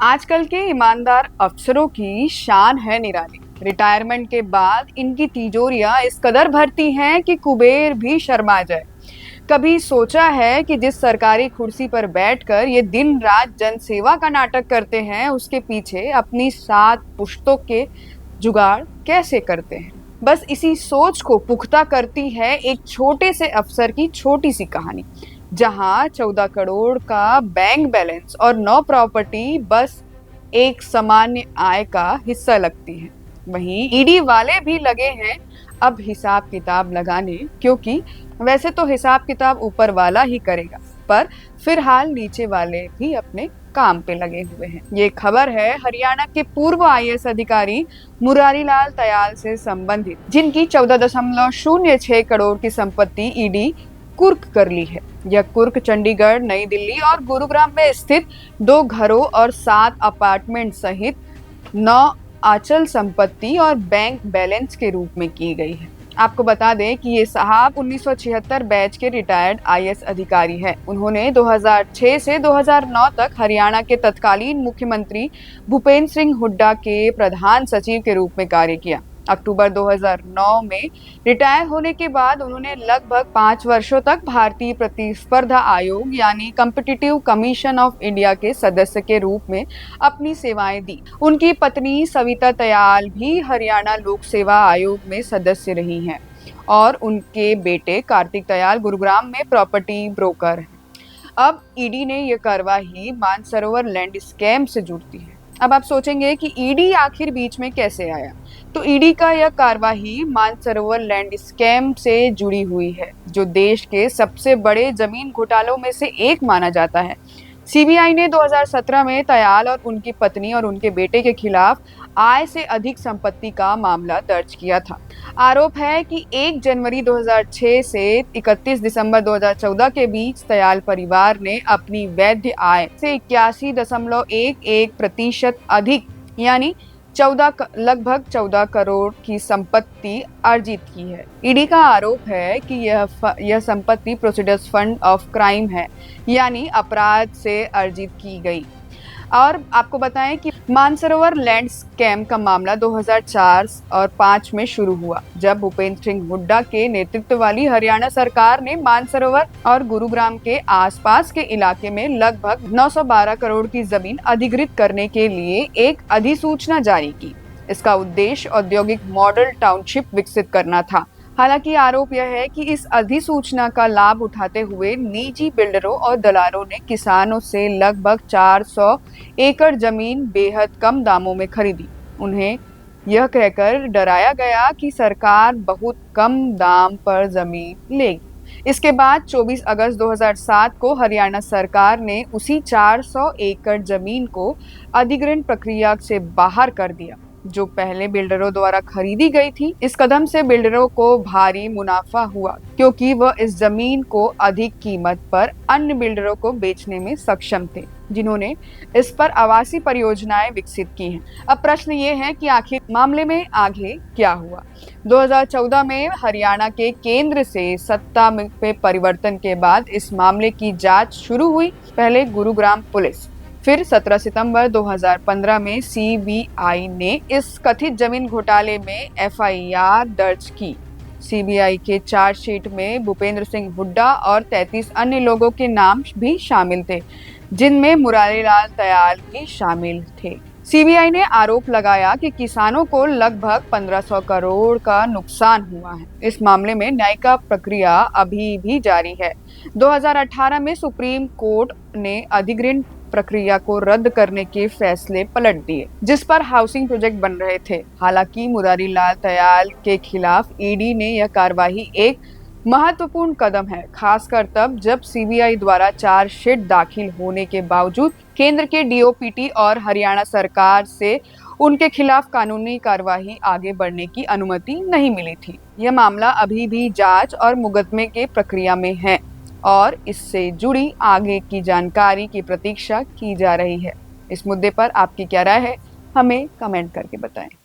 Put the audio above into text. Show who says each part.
Speaker 1: आजकल के ईमानदार अफसरों की शान है निराली। रिटायरमेंट के बाद इनकी तिजोरियां इस कदर भरती हैं कि कुबेर भी शर्मा जाए। कभी सोचा है कि जिस सरकारी कुर्सी पर बैठकर ये दिन रात जनसेवा का नाटक करते हैं, उसके पीछे अपनी 7 पुश्तों के जुगाड़ कैसे करते हैं? बस इसी सोच को पुख्ता करती है एक छोटे से अफसर की छोटी सी कहानी, जहां 14 करोड़ का बैंक बैलेंस और 9 प्रॉपर्टी बस एक सामान्य आय का हिस्सा लगती है। वहीं ईडी वाले भी लगे हैं अब हिसाब किताब लगाने, क्योंकि वैसे तो हिसाब किताब ऊपर वाला ही करेगा, पर फिलहाल नीचे वाले भी अपने काम पे लगे हुए हैं। ये खबर है हरियाणा के पूर्व आईएएस अधिकारी मुरारी लाल दयाल से संबंधित, जिनकी 14.06 करोड़ की संपत्ति ईडी कुर्क कर ली है। यह कुर्क चंडीगढ़, नई दिल्ली और गुरुग्राम में स्थित 2 घरों और 7 अपार्टमेंट सहित 9 अचल संपत्ति और बैंक बैलेंस के रूप में की गई है। आपको बता दें कि ये साहब 1976 बैच के रिटायर्ड आईएएस अधिकारी हैं। उन्होंने 2006 से 2009 तक हरियाणा के तत्कालीन मुख्यमंत्री भूपेंद्र सिंह हुड्डा के प्रधान सचिव के रूप में कार्य किया। अक्टूबर 2009 में रिटायर होने के बाद उन्होंने लगभग 5 वर्षों तक भारतीय प्रतिस्पर्धा आयोग यानी कॉम्पिटिटिव कमीशन ऑफ इंडिया के सदस्य के रूप में अपनी सेवाएं दी। उनकी पत्नी सविता दयाल भी हरियाणा लोक सेवा आयोग में सदस्य रही हैं और उनके बेटे कार्तिक दयाल गुरुग्राम में प्रॉपर्टी ब्रोकर हैं। अब ईडी ने यह कार्रवाई मानसरोवर लैंड स्कैम से जुड़ती है। अब आप सोचेंगे कि ईडी आखिर बीच में कैसे आया, तो ईडी का यह कार्रवाई मानसरोवर लैंड स्कैम से जुड़ी हुई है, जो देश के सबसे बड़े जमीन घोटालों में से एक माना जाता है। सीबीआई ने 2017 में दयाल और उनकी पत्नी और उनके बेटे के खिलाफ आय से अधिक संपत्ति का मामला दर्ज किया था। आरोप है कि 1 जनवरी 2006 से 31 दिसंबर 2014 के बीच दयाल परिवार ने अपनी वैध आय से 81.11% अधिक यानी लगभग 14 करोड़ की संपत्ति अर्जित की है। ईडी का आरोप है कि यह संपत्ति प्रोसीडर्स फंड ऑफ क्राइम है, यानी अपराध से अर्जित की गई। और आपको बताएं कि मानसरोवर लैंड स्कैम का मामला 2004 और 5 में शुरू हुआ, जब भूपेंद्र सिंह हुड्डा के नेतृत्व वाली हरियाणा सरकार ने मानसरोवर और गुरुग्राम के आसपास के इलाके में लगभग 912 करोड़ की जमीन अधिग्रहित करने के लिए एक अधिसूचना जारी की। इसका उद्देश्य औद्योगिक मॉडल टाउनशिप विकसित करना था। हालांकि आरोप यह है कि इस अधिसूचना का लाभ उठाते हुए निजी बिल्डरों और दलालों ने किसानों से लगभग 400 एकड़ जमीन बेहद कम दामों में खरीदी। उन्हें यह कहकर डराया गया कि सरकार बहुत कम दाम पर जमीन लेगी। इसके बाद 24 अगस्त 2007 को हरियाणा सरकार ने उसी 400 एकड़ जमीन को अधिग्रहण प्रक्रिया से बाहर कर दिया, जो पहले बिल्डरों द्वारा खरीदी गई थी। इस कदम से बिल्डरों को भारी मुनाफा हुआ, क्योंकि वह इस जमीन को अधिक कीमत पर अन्य बिल्डरों को बेचने में सक्षम थे, जिन्होंने इस पर आवासीय परियोजनाएं विकसित की हैं। अब प्रश्न ये है कि आखिर मामले में आगे क्या हुआ। 2014 में हरियाणा के केंद्र से सत्ता में परिवर्तन के बाद इस मामले की जांच शुरू हुई। पहले गुरुग्राम पुलिस, फिर 17 सितंबर 2015 में सीबीआई ने इस कथित जमीन घोटाले में एफआईआर दर्ज की। सीबीआई के चार्जशीट में भूपेंद्र सिंह हुड्डा और 33 अन्य लोगों के नाम भी शामिल थे, जिनमें मुरारी लाल दयाल भी शामिल थे। सीबीआई ने आरोप लगाया कि किसानों को लगभग 1500 करोड़ का नुकसान हुआ है। इस मामले में न्यायिक प्रक्रिया अभी भी जारी है। 2018 में सुप्रीम कोर्ट ने अधिग्रहण प्रक्रिया को रद्द करने के फैसले पलट दिए, जिस पर हाउसिंग प्रोजेक्ट बन रहे थे। हालांकि मुरारी लाल दयाल के खिलाफ ईडी ने यह कार्रवाई एक महत्वपूर्ण कदम है, खासकर तब जब सीबीआई द्वारा चार्जशीट दाखिल होने के बावजूद केंद्र के डीओपीटी और हरियाणा सरकार से उनके खिलाफ कानूनी कार्रवाई आगे बढ़ने की अनुमति नहीं मिली थी। यह मामला अभी भी जांच और मुकदमे के प्रक्रिया में है और इससे जुड़ी आगे की जानकारी की प्रतीक्षा की जा रही है। इस मुद्दे पर आपकी क्या राय है, हमें कमेंट करके बताएं।